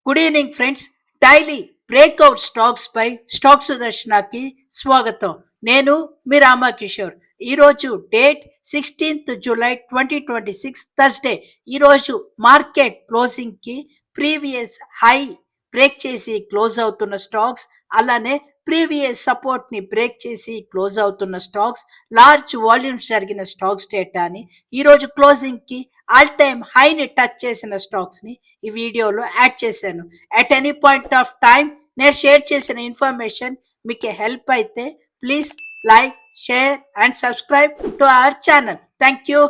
Good evening friends. Daily breakout stocks పై stock సుదర్శనకి స్వాగతం. నేను మీ రామకిషోర్. ఈరోజు డేట్ 16 జూలై 2026 థర్స్డే. ఈరోజు మార్కెట్ క్లోజింగ్కి ప్రీవియస్ హై బ్రేక్ చేసి క్లోజ్ అవుతున్న స్టాక్స్, అలానే ప్రీవియస్ సపోర్ట్ని బ్రేక్ చేసి క్లోజ్ అవుతున్న స్టాక్స్, లార్జ్ వాల్యూమ్స్ జరిగిన స్టాక్స్ డేటాని ఈరోజు క్లోజింగ్కి ఆల్ టైమ్ హైని టచ్ చేసిన స్టాక్స్ని ఈ వీడియోలో యాడ్ చేశాను. At any point of time నేను షేర్ చేసిన ఇన్ఫర్మేషన్ మీకు హెల్ప్ అయితే please like, share and subscribe to our channel. Thank you.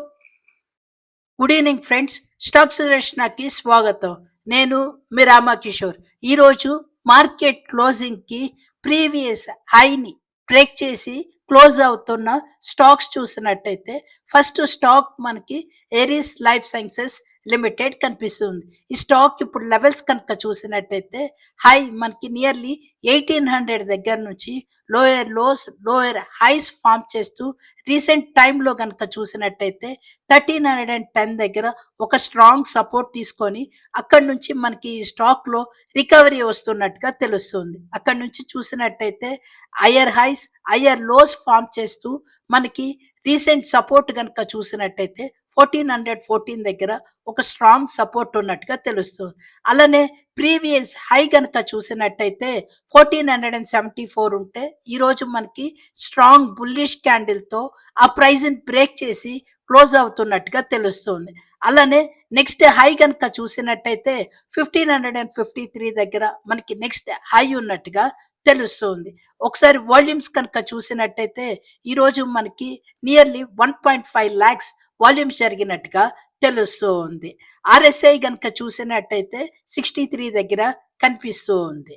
Good evening friends. Stock సుదర్శనకి స్వాగతం. నేను మీ రామకిషోర్. ఈరోజు మార్కెట్ క్లోజింగ్కి ప్రీవియస్ హైని బ్రేక్ చేసి క్లోజ్ అవుతున్న స్టాక్స్ చూసినట్టయితే ఫస్ట్ స్టాక్ మనకి ఏరిస్ లైఫ్ సైన్సెస్ లిమిటెడ్ కనిపిస్తుంది. ఈ స్టాక్ ఇప్పుడు లెవెల్స్ కనుక చూసినట్టయితే హై మనకి నియర్లీ 1800 దగ్గర నుంచి lower lows, lower highs form చేస్తూ రీసెంట్ టైంలో కనుక చూసినట్టయితే 1310 దగ్గర ఒక స్ట్రాంగ్ సపోర్ట్ తీసుకొని అక్కడి నుంచి మనకి ఈ స్టాక్లో రికవరీ వస్తున్నట్టుగా తెలుస్తుంది. అక్కడి నుంచి చూసినట్టయితే higher highs, higher lows form చేస్తూ మనకి రీసెంట్ సపోర్ట్ కనుక చూసినట్టయితే 1414 దగ్గర ఒక స్ట్రాంగ్ సపోర్ట్ ఉన్నట్టుగా తెలుస్తుంది. అలానే ప్రీవియస్ హై కనుక చూసినట్టయితే 1474 ఉంటే ఈరోజు మనకి స్ట్రాంగ్ బుల్లిష్ క్యాండిల్తో ఆ ప్రైజ్ని బ్రేక్ చేసి క్లోజ్ అవుతున్నట్టుగా తెలుస్తుంది. అలానే నెక్స్ట్ హై కనుక చూసినట్టయితే 1553 దగ్గర మనకి నెక్స్ట్ హై ఉన్నట్టుగా తెలుస్తుంది. ఒకసారి వాల్యూమ్స్ కనుక చూసినట్టయితే ఈరోజు మనకి నియర్లీ 1.5 lakhs వాల్యూమ్స్ జరిగినట్టుగా తెలుస్తూ ఉంది. ఆర్ఎస్ఐ కనుక చూసినట్టయితే 63 దగ్గర కనిపిస్తూ ఉంది.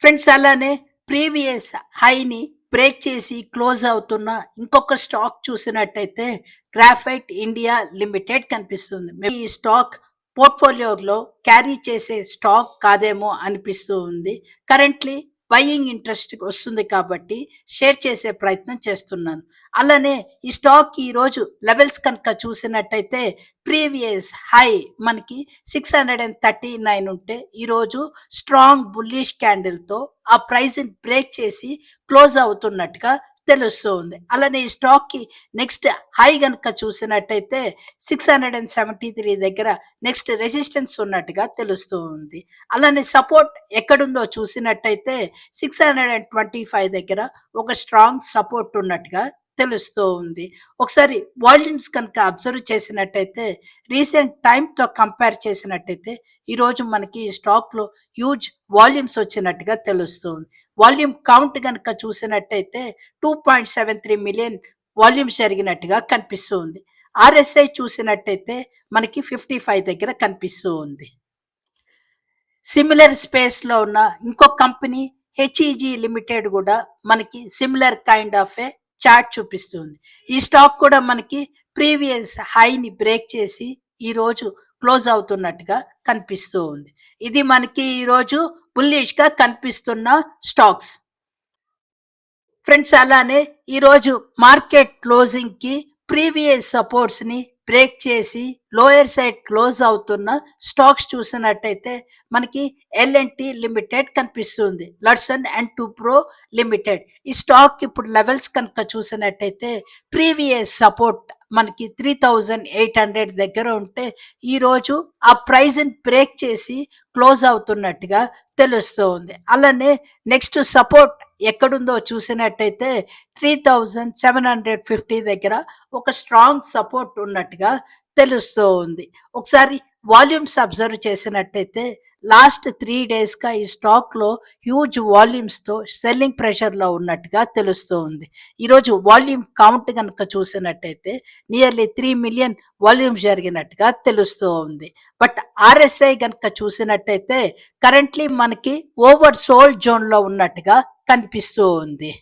ఫ్రెండ్స్, అలానే ప్రీవియస్ హైని బ్రేక్ చేసి క్లోజ్ అవుతున్న ఇంకొక స్టాక్ చూసినట్టయితే గ్రాఫైట్ ఇండియా లిమిటెడ్ కనిపిస్తుంది. ఈ స్టాక్ పోర్ట్ఫోలియోలో క్యారీ చేసే స్టాక్ కాదేమో అనిపిస్తూ ఉంది. కరెంట్లీ బయింగ్ ఇంట్రెస్ట్ వస్తుంది కాబట్టి షేర్ చేసే ప్రయత్నం చేస్తున్నాను. అలానే ఈ స్టాక్ ఈరోజు లెవెల్స్ కనుక చూసినట్టయితే ప్రీవియస్ హై మనకి 639 ఉంటే ఈరోజు స్ట్రాంగ్ బుల్లిష్ క్యాండిల్తో ఆ ప్రైజ్ని బ్రేక్ చేసి క్లోజ్ అవుతున్నట్టుగా తెలుస్తుంది. అలానే ఈ స్టాక్కి నెక్స్ట్ హై కనుక చూసినట్టయితే 673 దగ్గర నెక్స్ట్ రెసిస్టెన్స్ ఉన్నట్టుగా తెలుస్తూ ఉంది. అలానే సపోర్ట్ ఎక్కడుందో చూసినట్టయితే 625 దగ్గర ఒక స్ట్రాంగ్ సపోర్ట్ ఉన్నట్టుగా తెలుస్తూ ఉంది. ఒకసారి వాల్యూమ్స్ కనుక అబ్జర్వ్ చేసినట్టయితే రీసెంట్ టైంతో కంపేర్ చేసినట్టయితే ఈరోజు మనకి స్టాక్లో హ్యూజ్ వాల్యూమ్స్ వచ్చినట్టుగా తెలుస్తుంది. వాల్యూమ్ కౌంట్ కనుక చూసినట్టయితే 2.73 మిలియన్ వాల్యూమ్స్ జరిగినట్టుగా కనిపిస్తుంది. ఆర్ఎస్ఐ చూసినట్టయితే మనకి 55 దగ్గర కనిపిస్తూ ఉంది. సిమిలర్ స్పేస్లో ఉన్న ఇంకో కంపెనీ హెచ్ఈజీ లిమిటెడ్ కూడా మనకి similar kind of A chart చూపిస్తుంది. ఈ స్టాక్ కూడా మనకి ప్రీవియస్ హైని బ్రేక్ చేసి ఈరోజు క్లోజ్ అవుతున్నట్టుగా కనిపిస్తూ ఉంది. ఇది మనకి ఈరోజు బుల్లిష్గా కనిపిస్తున్న స్టాక్స్. ఫ్రెండ్స్, అలానే ఈరోజు మార్కెట్ క్లోజింగ్కి ప్రీవియస్ సపోర్ట్స్ని బ్రేక్ చేసి లోయర్ సైడ్ క్లోజ్ అవుతున్న స్టాక్స్ చూసినట్టయితే మనకి ఎల్ఎన్టీ లిమిటెడ్ కనిపిస్తుంది, లడ్సన్ అండ్ టూప్రో లిమిటెడ్. ఈ స్టాక్ ఇప్పుడు లెవెల్స్ కనుక చూసినట్టయితే ప్రీవియస్ సపోర్ట్ మనకి 3800 దగ్గర ఉంటే ఈరోజు ఆ ప్రైజ్ని బ్రేక్ చేసి క్లోజ్ అవుతున్నట్టుగా తెలుస్తూ ఉంది. అలానే నెక్స్ట్ సపోర్ట్ ఎక్కడుందో చూసినట్టయితే 3750 దగ్గర ఒక స్ట్రాంగ్ సపోర్ట్ ఉన్నట్టుగా తెలుస్తూ ఉంది. ఒకసారి వాల్యూమ్స్ అబ్జర్వ్ చేసినట్టయితే లాస్ట్ 3 డేస్గా ఈ స్టాక్లో హ్యూజ్ వాల్యూమ్స్తో సెల్లింగ్ ప్రెషర్లో ఉన్నట్టుగా తెలుస్తూ ఉంది. ఈరోజు వాల్యూమ్ కౌంట్ కనుక చూసినట్టయితే నియర్లీ 3 మిలియన్ వాల్యూమ్స్ జరిగినట్టుగా తెలుస్తూ ఉంది. బట్ ఆర్ఎస్ఐ కనుక చూసినట్టయితే కరెంట్లీ మనకి ఓవర్ సోల్డ్ జోన్లో ఉన్నట్టుగా కనిపిస్తూ ఉంది.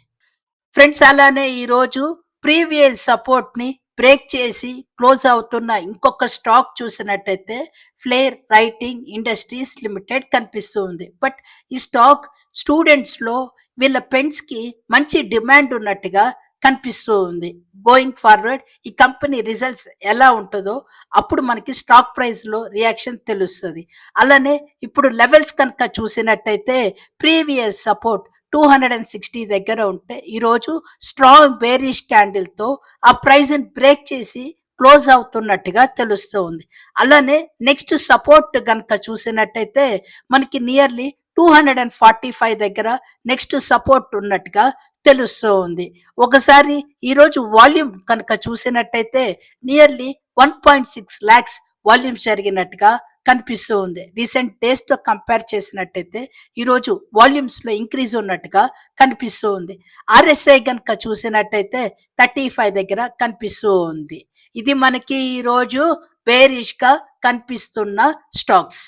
ఫ్రెండ్స్, అలానే ఈరోజు ప్రీవియస్ సపోర్ట్ని బ్రేక్ చేసి క్లోజ్ అవుతున్న ఇంకొక స్టాక్ చూసినట్టయితే ఫ్లేర్ రైటింగ్ ఇండస్ట్రీస్ లిమిటెడ్ కనిపిస్తుంది. బట్ ఈ స్టాక్ స్టూడెంట్స్లో వీళ్ళ పెన్స్కి మంచి డిమాండ్ ఉన్నట్టుగా కనిపిస్తూ ఉంది. గోయింగ్ ఫార్వర్డ్ ఈ కంపెనీ రిజల్ట్స్ ఎలా ఉంటుందో అప్పుడు మనకి స్టాక్ ప్రైస్లో రియాక్షన్ తెలుస్తుంది. అలానే ఇప్పుడు లెవెల్స్ కనుక చూసినట్టయితే ప్రీవియస్ సపోర్ట్ 260 దగ్గర ఉంటే ఈరోజు స్ట్రాంగ్ బేరిష్ క్యాండిల్తో ఆ ప్రైజ్ని బ్రేక్ చేసి క్లోజ్ అవుతున్నట్టుగా తెలుస్తూ ఉంది. అలానే నెక్స్ట్ సపోర్ట్ కనుక చూసినట్టయితే మనకి నియర్లీ 245 దగ్గర నెక్స్ట్ సపోర్ట్ ఉన్నట్టుగా తెలుస్తూ ఉంది. ఒకసారి ఈరోజు వాల్యూమ్ కనుక చూసినట్టయితే నియర్లీ 1.6 lakhs వాల్యూమ్ జరిగినట్టుగా కనిపిస్తూ ఉంది. రీసెంట్ డేస్ తో కంపేర్ చేసినట్టయితే ఈరోజు వాల్యూమ్స్ లో ఇంక్రీజ్ ఉన్నట్టుగా కనిపిస్తూ ఉంది. ఆర్ఎస్ఐ కనుక చూసినట్టయితే 35 దగ్గర కనిపిస్తూ ఉంది. ఇది మనకి ఈరోజు బేరిష్ గా కనిపిస్తున్న స్టాక్స్.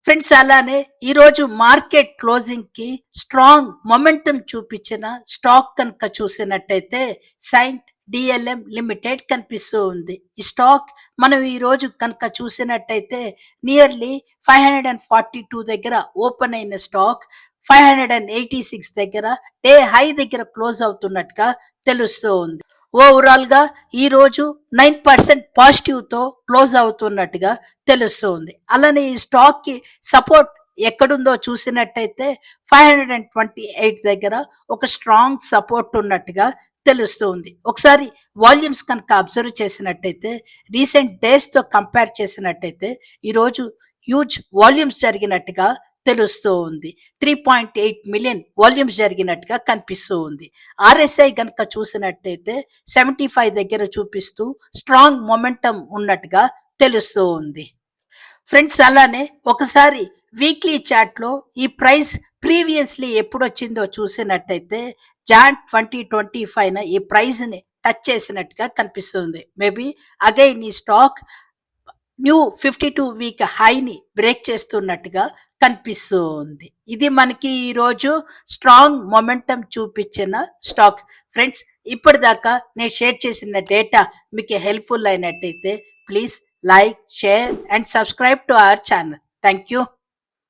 ఫ్రెండ్స్ అలానే ఈరోజు మార్కెట్ క్లోజింగ్ కి స్ట్రాంగ్ మొమెంటం చూపించిన స్టాక్ కనుక చూసినట్టయితే సైంట్ డిఎల్ఎం లిమిటెడ్ కనిపిస్తూ ఉంది. ఈ స్టాక్ మనం ఈ రోజు కనుక చూసినట్టయితే నియర్లీ 542 దగ్గర ఓపెన్ అయిన స్టాక్ 586 దగ్గర డే హై దగ్గర క్లోజ్ అవుతున్నట్టుగా తెలుస్తూ ఉంది. ఓవరాల్ గా ఈ రోజు 9% పాజిటివ్ తో క్లోజ్ అవుతున్నట్టుగా తెలుస్తుంది. అలానే ఈ స్టాక్ కి సపోర్ట్ ఎక్కడుందో చూసినట్టయితే 528 దగ్గర ఒక స్ట్రాంగ్ సపోర్ట్ ఉన్నట్టుగా తెలుస్తుంది. ఒకసారి వాల్యూమ్స్ కనుక అబ్జర్వ్ చేసినట్టయితే రీసెంట్ డేస్ తో కంపేర్ చేసినట్టయితే ఈరోజు హ్యూజ్ వాల్యూమ్స్ జరిగినట్టుగా తెలుస్తూ ఉంది. 3.8 మిలియన్ వాల్యూమ్స్ జరిగినట్టుగా కనిపిస్తూ ఉంది. ఆర్ఎస్ఐ కనుక చూసినట్టయితే 75 దగ్గర చూపిస్తూ స్ట్రాంగ్ మొమెంటం ఉన్నట్టుగా తెలుస్తూ ఉంది. ఫ్రెండ్స్ అలానే ఒకసారి వీక్లీ చార్ట్ లో ఈ ప్రైస్ ప్రీవియస్లీ ఎప్పుడు వచ్చిందో చూసినట్టయితే జాన్ 2025 ఈ ప్రైస్ ని టచ్ చేసినట్టుగా కనిపిస్తుంది. మేబీ అగైన్ ఈ స్టాక్ న్యూ 52 వీక్ హైని బ్రేక్ చేస్తున్నట్టుగా కనిపిస్తూ ఉంది. ఇది మనకి ఈరోజు స్ట్రాంగ్ మొమెంటం చూపించిన స్టాక్. ఫ్రెండ్స్ ఇప్పటిదాకా నేను షేర్ చేసిన డేటా మీకు హెల్ప్ఫుల్ అయినట్టయితే please like, share and subscribe to our channel. Thank you.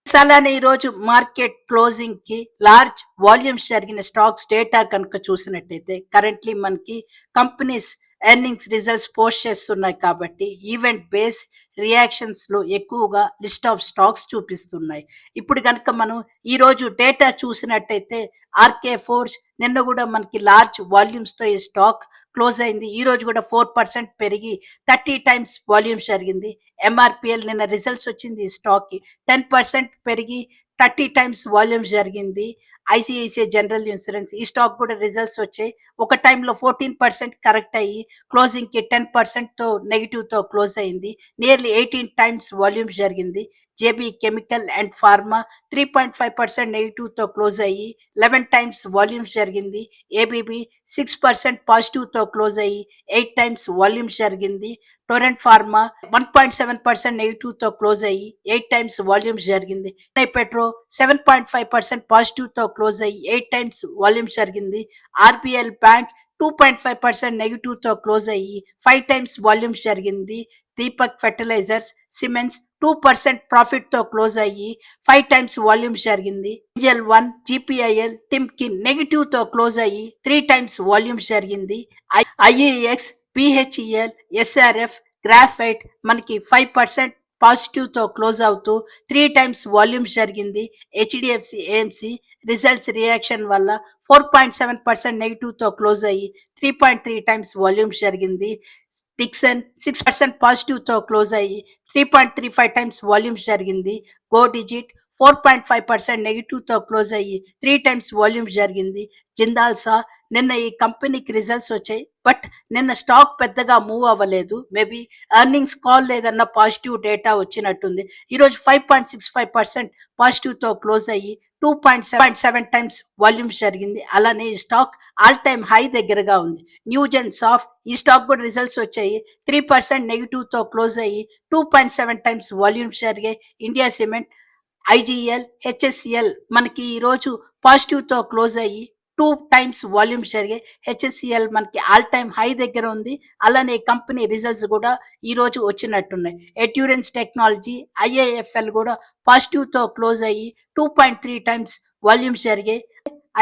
అలానే ఈరోజు మార్కెట్ క్లోజింగ్ కి లార్జ్ వాల్యూమ్స్ జరిగిన స్టాక్స్ డేటా కనుక చూసినట్టయితే కరెంట్లీ మనకి కంపెనీస్ ఎర్నింగ్స్ రిజల్ట్స్ పోస్ట్ చేస్తున్నాయి కాబట్టి ఈవెంట్ బేస్ రియాక్షన్స్ లో ఎక్కువగా లిస్ట్ ఆఫ్ స్టాక్స్ చూపిస్తున్నాయి. ఇప్పుడు కనుక మనం ఈ రోజు డేటా చూసినట్టయితే ఆర్కే ఫోర్స్ నిన్న కూడా మనకి లార్జ్ వాల్యూమ్స్ తో ఈ స్టాక్ క్లోజ్ అయింది. ఈ రోజు కూడా 4% పెరిగి 30 టైమ్స్ వాల్యూమ్స్ జరిగింది. ఎంఆర్పిఎల్ నిన్న రిజల్ట్స్ వచ్చింది, ఈ స్టాక్ కి 10% పెరిగి 30 టైమ్స్ వాల్యూమ్స్ జరిగింది. ఐసిఐసిఐ జనరల్ ఇన్సూరెన్స్ ఈ స్టాక్ కూడా రిజల్ట్స్ వచ్చాయి. ఒక టైంలో 14% కరెక్ట్ అయ్యి క్లోజింగ్ కి 10% తో నెగిటివ్ తో క్లోజ్ అయింది. నియర్లీ 18 టైమ్స్ వాల్యూమ్స్ జరిగింది. JB chemical and pharma 3.5% negative తో క్లోజ్ అయ్యి 11 టైమ్స్ వాల్యూమ్స్ జరిగింది. ఏబీబీ 6% పాజిటివ్ తో క్లోజ్ అయ్యి 8 టైమ్స్ వాల్యూమ్స్ జరిగింది. టొరెంట్ ఫార్మా 1.7% నెగిటివ్ తో క్లోజ్ అయ్యి 8 టైమ్స్ వాల్యూమ్స్ జరిగింది. పెట్రో 7.5% పాజిటివ్ తో క్లోజ్ అయ్యి 8 టైమ్స్ వాల్యూమ్స్ జరిగింది. ఆర్బిఎల్ బ్యాంక్ 2.5% నెగిటివ్ తో క్లోజ్ అయ్యి 5 టైమ్స్ వాల్యూమ్స్ జరిగింది. దీపక్ ఫెర్టిలైజర్స్ సిమెంట్స్ 2% ప్రాఫిట్ తో క్లోజ్ అయ్యి 5 టైమ్స్ వాల్యూమ్స్ జరిగింది. ఏంజల్ వన్ జీపీఐఎల్ టిమ్కిన్ నెగిటివ్ తో క్లోజ్ అయ్యి 3 టైమ్స్ వాల్యూమ్స్ జరిగింది. ఐఈఎక్స్, బిహెచ్ఈఎల్, ఎస్ఆర్ఎఫ్, గ్రాఫైట్ మనకి 5% పాజిటివ్ తో క్లోజ్ అవుతూ 3 టైమ్స్ వాల్యూమ్స్ జరిగింది. హెచ్డిఎఫ్సి ఏఎంసి రిజల్ట్స్ రియాక్షన్ వల్ల 4.7% నెగిటివ్ తో క్లోజ్ అయ్యి 3.3 టైమ్స్ వాల్యూమ్స్ జరిగింది. డిక్సన్ 6% పాజిటివ్ తో క్లోజ్ అయ్యి 3.35 టైమ్స్ వాల్యూమ్స్ జరిగింది. గో డిజిట్ 4.5% నెగిటివ్ తో క్లోజ్ అయ్యి 3 టైమ్స్ వాల్యూమ్స్ జరిగింది. జిందాల్సా నిన్న ఈ కంపెనీకి రిజల్ట్స్ వచ్చాయి, బట్ నిన్న స్టాక్ పెద్దగా మూవ్ అవ్వలేదు. మేబీ ఎర్నింగ్స్ కాల్ లేదన్న పాజిటివ్ డేటా వచ్చినట్టుంది. ఈరోజు 5.65% పాజిటివ్ తో క్లోజ్ అయ్యి 2.7 టైమ్స్ వాల్యూమ్స్ జరిగింది. అలానే ఈ స్టాక్ ఆల్ టైమ్ హై దగ్గరగా ఉంది. న్యూజెన్ సాఫ్ట్ ఈ స్టాక్ కూడా రిజల్ట్స్ వచ్చాయి. 3% నెగిటివ్ తో క్లోజ్ అయ్యి 2.7 టైమ్స్ వాల్యూమ్స్ జరిగాయి. ఇండియా సిమెంట్, ఐజీఎల్, హెచ్ఎస్సిఎల్ మనకి ఈరోజు పాజిటివ్ తో క్లోజ్ అయ్యి 2 టైమ్స్ వాల్యూమ్స్ జరిగాయి. హెచ్ఎస్సిఎల్ మనకి ఆల్ టైమ్ హై దగ్గర ఉంది. అలానే కంపెనీ రిజల్ట్స్ కూడా ఈ రోజు వచ్చినట్టున్నాయి. ఎట్యూరెన్స్ టెక్నాలజీ, ఐఏఎఫ్ఎల్ కూడా పాజిటివ్ తో క్లోజ్ అయ్యి 2.3 టైమ్స్ వాల్యూమ్స్ జరిగాయి.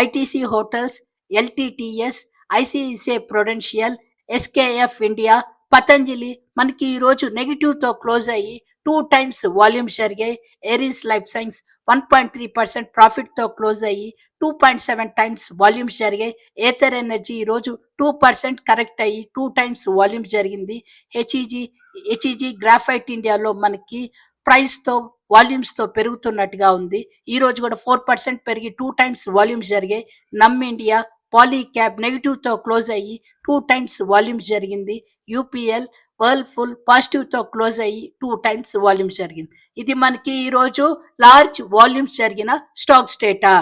ITC hotels, LTTS, ICICI Prudential, SKF India, Patanjali మనకి ఈ రోజు నెగిటివ్ తో క్లోజ్ అయ్యి 2 times వాల్యూమ్స్ జరిగాయి. ఏరీస్ లైఫ్ సైన్స్ 1.3% ప్రాఫిట్ తో క్లోజ్ అయ్యి 2.7 times వాల్యూమ్స్ జరిగాయి. ఏథర్ ఎనర్జీ ఈ రోజు 2% కరెక్ట్ అయ్యి 2 times వాల్యూమ్స్ జరిగింది. హెచ్ఈజీ గ్రాఫైట్ ఇండియాలో మనకి ప్రైస్ తో వాల్యూమ్స్ తో పెరుగుతున్నట్టుగా ఉంది. ఈ రోజు కూడా 4% పెరిగి 2 times వాల్యూమ్స్ జరిగాయి. నమ్ ఇండియా, పాలీక్యాబ్ నెగిటివ్ తో క్లోజ్ అయ్యి 2 times వాల్యూమ్స్ జరిగింది. యూపీఎల్, వర్ల్ఫుల్ పాజిటివ్ తో క్లోజ్ అయ్యి 2 times వాల్యూమ్స్ జరిగింది. ఇది మనకి ఈ రోజు లార్జ్ వాల్యూమ్స్ జరిగిన స్టాక్స్ డేటా.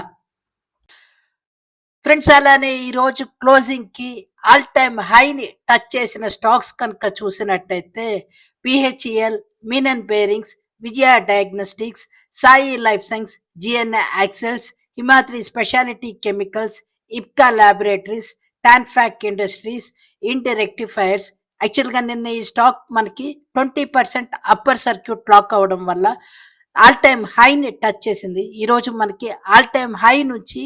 ఫ్రెండ్స్, అలానే ఈ రోజు క్లోజింగ్ కి ఆల్ టైమ్ హైని టచ్ చేసిన స్టాక్స్ కనుక చూసినట్టయితే BHEL, Menon bearings, Vijaya diagnostics, Sai life science, GNA axles, Himadri speciality chemicals, Ipca laboratories, TANFAC industries, Ind rectifiers. యాక్చువల్గా నిన్న ఈ స్టాక్ మనకి 20% అప్పర్ సర్క్యూట్ లాక్ అవ్వడం వల్ల ఆల్ టైమ్ హైని టచ్ చేసింది. ఈరోజు మనకి ఆల్ టైమ్ హై నుంచి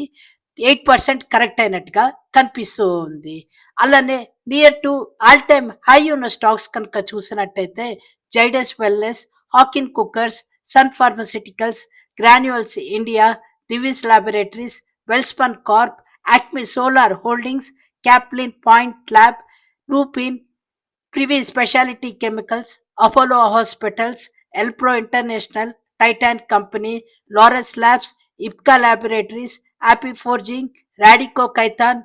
8% కరెక్ట్ అయినట్టుగా కనిపిస్తూ ఉంది. అలానే near to all time high ఉన్న స్టాక్స్ కనుక చూసినట్టయితే Zydus wellness, Hawkins cookers, Sun pharmaceuticals, Granules India, Divis laboratories, Welspun Corp, Acme solar holdings, Caplin point lab, Lupin, Privi speciality chemicals, Apollo hospitals, Elpro international, Titan company, Laurus labs, Ipca laboratories, happy forging, Radico Khaitan,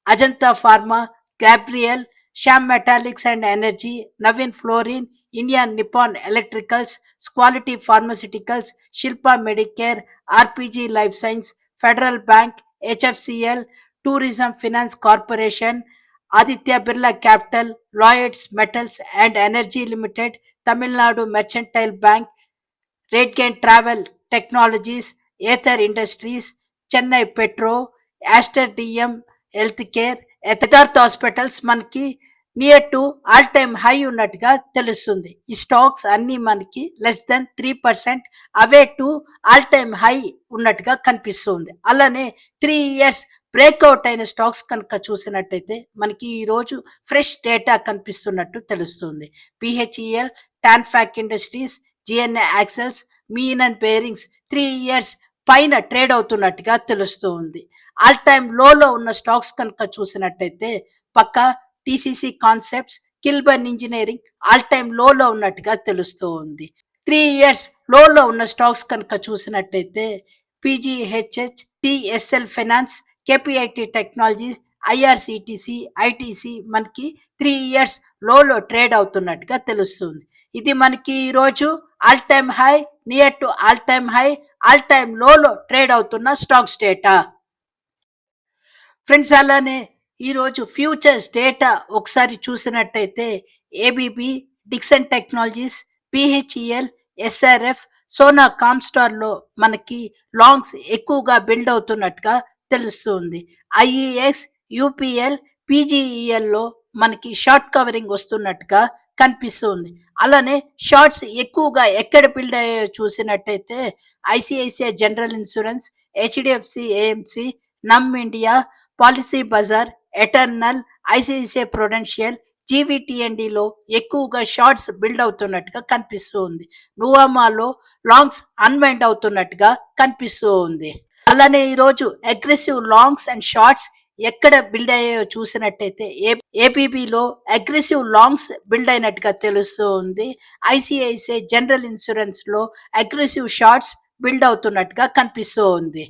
Ajanta pharma, Gabriel, Shyam metalics and energy, Naveen fluorine, Indian Nippon electricals, quality pharmaceuticals, Shilpa Medicare, RPG life science, federal bank, HFCL, tourism finance corporation, Aditya Birla capital, Lloyds metals and energy limited, Tamil Nadu mercantile bank, RateGain travel technologies, Ather industries, Chennai petro, Aster DM health care, Yatharth hospitals మనకి near to all time high ఉన్నట్టుగా తెలుస్తుంది. ఈ stocks అన్ని మనకి less than 3% away to all time high ఉన్నట్టుగా కనిపిస్తుంది. అలానే 3 years breakout అయిన స్టాక్స్ కనుక చూసినట్టయితే మనకి ఈ రోజు ఫ్రెష్ డేటా కనిపిస్తున్నట్టు తెలుస్తుంది. BHEL, TANFAC industries, GNA axles, Menon bearings 3 years పైన ట్రేడ్ అవుతున్నట్టుగా తెలుస్తూ ఉంది. ఆల్ టైమ్ లోలో ఉన్న స్టాక్స్ కనుక చూసినట్టయితే పక్క TCC concepts, Kilburn engineering all time లోలో ఉన్నట్టుగా తెలుస్తూ ఉంది. 3 years లోలో ఉన్న స్టాక్స్ కనుక చూసినట్టయితే PGHH, TSL finance, KPIT technologies, IRCTC, ITC మనకి 3 years లోలో ట్రేడ్ అవుతున్నట్టుగా తెలుస్తుంది. ఇది మనకి ఈరోజు all time high, near to all time high, all time లోలో ట్రేడ్ అవుతున్న స్టాక్స్ డేటా. ఫ్రెండ్స్, అలానే ఈరోజు ఫ్యూచర్స్ డేటా ఒకసారి చూసినట్టయితే ABB, Dixon technologies, BHEL, SRF, Sona కామ్స్టార్లో మనకి లాంగ్స్ ఎక్కువగా బిల్డ్ అవుతున్నట్టుగా తెలుస్తుంది. ఐఈఎక్స్, యూపీఎల్, పీజీఈఎల్లో మనకి షార్ట్ కవరింగ్ వస్తున్నట్టుగా కనిపిస్తుంది. అలానే షార్ట్స్ ఎక్కువగా ఎక్కడ బిల్డ్ అయ్యాయో చూసినట్టయితే ICICI general insurance, HDFC AMC, NAM India, Policy Bazaar, Eternal, ICICI Prudential, జీవీటీఎన్డిలో ఎక్కువగా షార్ట్స్ బిల్డ్ అవుతున్నట్టుగా కనిపిస్తూ ఉంది. నువామాలో లాంగ్స్ అన్వైండ్ అవుతున్నట్టుగా కనిపిస్తూ ఉంది. అలానే ఈరోజు అగ్రెసివ్ లాంగ్స్ అండ్ షార్ట్స్ ఎక్కడ బిల్డ్ అయ్యాయో చూసినట్టయితే ఏపీబీలో అగ్రెసివ్ లాంగ్స్ బిల్డ్ అయినట్టుగా తెలుస్తూ ఉంది. ఐసిఐసిఐ జనరల్ ఇన్సూరెన్స్ లో అగ్రెసివ్ షార్ట్స్ బిల్డ్ అవుతున్నట్టుగా కనిపిస్తూ ఉంది.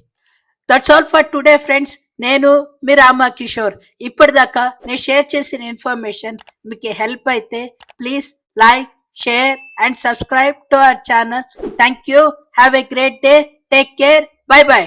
That's all for today friends. నేను మీ రామా కిషోర్. ఇప్పటిదాకా నేను షేర్ చేసిన ఇన్ఫర్మేషన్ మీకు హెల్ప్ అయితే please like, share and subscribe to our channel. Thank you. Have a great day. Take care. By by.